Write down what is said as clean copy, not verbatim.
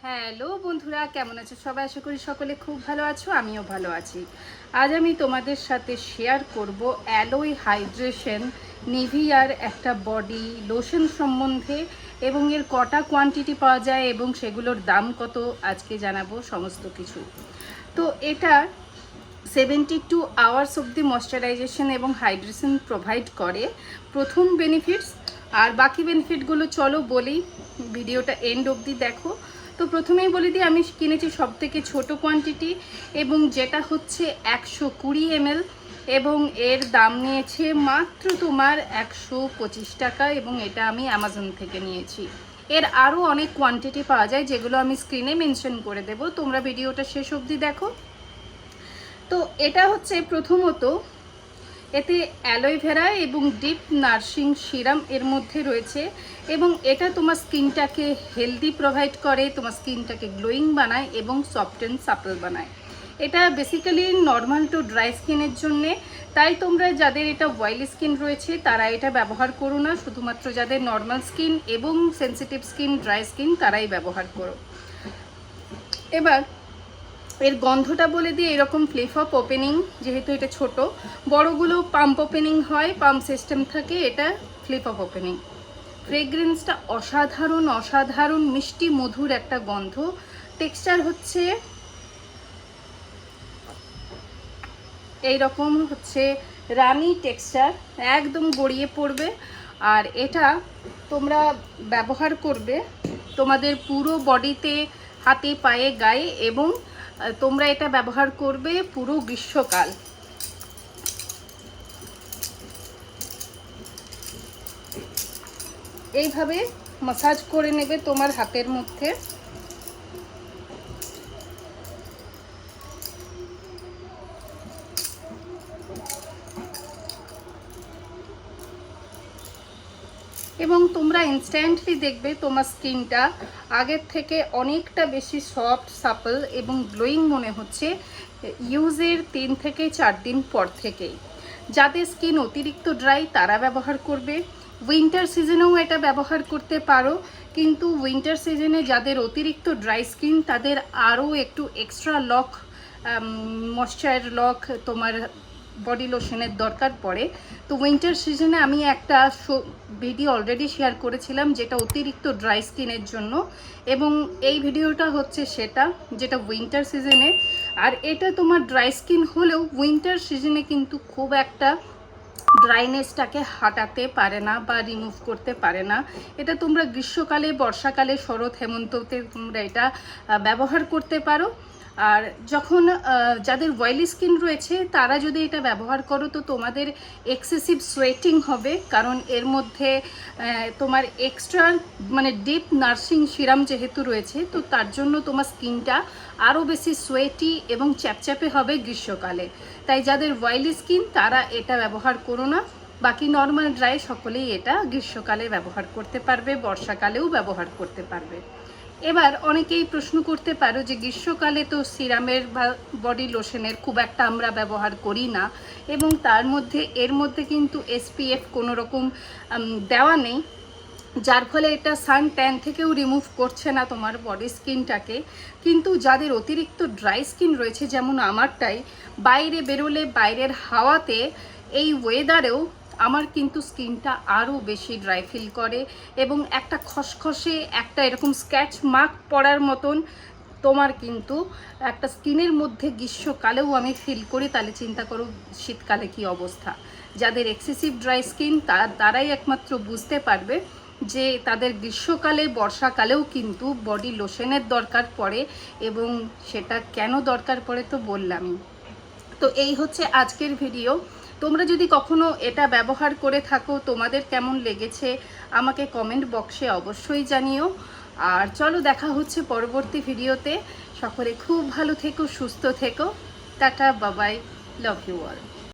Hello বন্ধুরা, কেমন আছো সবাই? আশা করি সকলে খুব ভালো আছো, আমিও ভালো আছি। আজ আমি তোমাদের সাথে শেয়ার করব অ্যালোই হাইড্রেশন নিভিয়ার একটা বডি লোশন সম্বন্ধে, এবং এর কটা কোয়ান্টিটি পাওয়া যায় এবং সেগুলোর দাম কত আজকে জানাবো সমস্ত কিছু। তো এটা 72 আওয়ার্স অবধি ময়শ্চারাইজেশন এবং হাইড্রেশন প্রোভাইড করে, প্রথম বেনিফিটস। আর বাকি বেনিফিটগুলো চলো বলি, ভিডিওটা এন্ড অবধি দেখো। তো প্রথমেই বলে দিই, আমি কিনেছি সব থেকে ছোটো কোয়ান্টিটি, এবং যেটা হচ্ছে 120 ml, এবং এর দাম নিয়েছে মাত্র তোমার 125 টাকা, এবং এটা আমি অ্যামাজন থেকে নিয়েছি। এর আরও অনেক কোয়ান্টিটি পাওয়া যায়, যেগুলো আমি স্ক্রিনে মেনশন করে দেবো, তোমরা ভিডিওটা শেষ অবধি দেখো। তো এটা হচ্ছে প্রথমত, এতে অ্যালোভেরা এবং ডিপ নার্সিং সিরাম এর মধ্যে রয়েছে, এবং এটা তোমার স্কিনটাকে হেলদি প্রোভাইড করে, তোমার স্কিনটাকে গ্লোয়িং বানায় এবং সফট অ্যান্ড সাপল বানায়। এটা বেসিক্যালি নর্মাল টু ড্রাই স্কিনের জন্যে, তাই তোমরা যাদের এটা অয়েলি স্কিন রয়েছে তারা এটা ব্যবহার করো না, শুধুমাত্র যাদের নর্মাল স্কিন এবং সেন্সিটিভ স্কিন, ড্রাই স্কিন, তারাই ব্যবহার করো। এবার এর গন্ধটা বলে দিয়ে এরকম ফ্লিপ অফ ওপেনিং, যেহেতু এটা ছোট, বড়গুলো পাম্প ওপেনিং হয়, পাম্প সিস্টেম থাকে, এটা ফ্লিপ অফ ওপেনিং। ফ্রেগ্রেন্সটা অসাধারণ অসাধারণ মিষ্টি মধুর একটা গন্ধ। টেক্সচার হচ্ছে এইরকম, হচ্ছে রানি টেক্সচার, একদম গড়িয়ে পড়বে। আর এটা তোমরা ব্যবহার করবে তোমাদের পুরো বডিতে, হাতে, পায়ে, গায়ে, এবং তোমরা এটা ব্যবহার করবে পুরো গ্রীষ্মকাল। এইভাবে মাসাজ করে নেবে তোমার হাতের মধ্যে। এবং তোমরা ইনস্ট্যান্টলি দেখবে তোমার স্কিনটা আগের থেকে অনেকটা বেশি সফট, সাপল এবং গ্লোয়িং মনে হচ্ছে ইউজের 3 থেকে 4 দিন পর থেকেই। যাদের স্কিন অতিরিক্ত ড্রাই তারা ব্যবহার করবে, উইন্টার সিজনেও এটা ব্যবহার করতে পারো, কিন্তু উইন্টার সিজনে যাদের অতিরিক্ত ড্রাই স্কিন তাদের আরও একটু এক্সট্রা লক, ময়শ্চার লক তোমার বডি লোশনের দরকার পড়ে। তো উইন্টার সিজনে আমি একটা ভিডিও অলরেডি শেয়ার করেছিলাম যেটা অতিরিক্ত ড্রাই স্কিনের জন্য, এবং এই ভিডিওটা হচ্ছে সেটা যেটা উইন্টার সিজনে। আর এটা তোমার ড্রাই স্কিন হলেও উইন্টার সিজনে কিন্তু খুব একটা ড্রাইনেসটাকে হাঁটাতে পারে না বা রিমুভ করতে পারে না। এটা তোমরা গ্রীষ্মকালে, বর্ষাকালে, শরৎ, হেমন্ততে তোমরা এটা ব্যবহার করতে পারো। আর যখন যাদের অয়েলি স্কিন রয়েছে তারা যদি এটা ব্যবহার করো তো তোমাদের এক্সেসিভ সোয়েটিং হবে, কারণ এর মধ্যে তোমার এক্সট্রা মানে ডিপ নার্সিং সিরাম যেহেতু রয়েছে, তো তার জন্য তোমার স্কিনটা আরও বেশি সোয়েটি এবং চ্যাপচ্যাপে হবে গ্রীষ্মকালে। তাই যাদের অয়েলি স্কিন তারা এটা ব্যবহার করো না, বাকি নর্মাল ড্রাই সকলেই এটা গ্রীষ্মকালে ব্যবহার করতে পারবে, বর্ষাকালেও ব্যবহার করতে পারবে। এবার অনেকেই প্রশ্ন করতে পারো যে গ্রীষ্মকালে তো সিরামের বা বডি লোশনের খুব একটা আমরা ব্যবহার করি না, এবং তার মধ্যে এর মধ্যে কিন্তু SPF কোনো রকম দেওয়া নেই, যার ফলে এটা সান ট্যান থেকেও রিমুভ করছে না তোমার বডি স্কিনটাকে। কিন্তু যাদের অতিরিক্ত ড্রাই স্কিন রয়েছে, যেমন আমারটাই, বাইরে বেরোলে বাইরের হাওয়াতে, এই ওয়েদারেও আমার কিন্তু স্কিনটা আরও বেশি ড্রাই ফিল করে, এবং একটা খসখসে, একটা এরকম স্ক্র্যাচ মার্ক পড়ার মতন তোমার কিন্তু একটা স্কিনের মধ্যে গ্রীষ্মকালেও আমি ফিল করি। তাহলে চিন্তা করো শীতকালে কি অবস্থা। যাদের এক্সেসিভ ড্রাই স্কিন তারাই একমাত্র বুঝতে পারবে যে তাদের গ্রীষ্মকালে, বর্ষাকালেও কিন্তু বডি লোশনের দরকার পড়ে, এবং সেটা কেন দরকার পড়ে তো বললামই। তো এই হচ্ছে আজকের ভিডিও। তোমরা যদি কখনো এটা ব্যবহার করে থাকো, তোমাদের কেমন লেগেছে আমাকে কমেন্ট বক্সে অবশ্যই জানিও। আর চলো দেখা হচ্ছে পরবর্তী ভিডিওতে। সকলে খুব ভালো থেকো, সুস্থ থেকো। টাটা, বাবাই, লাভ ইউ অল।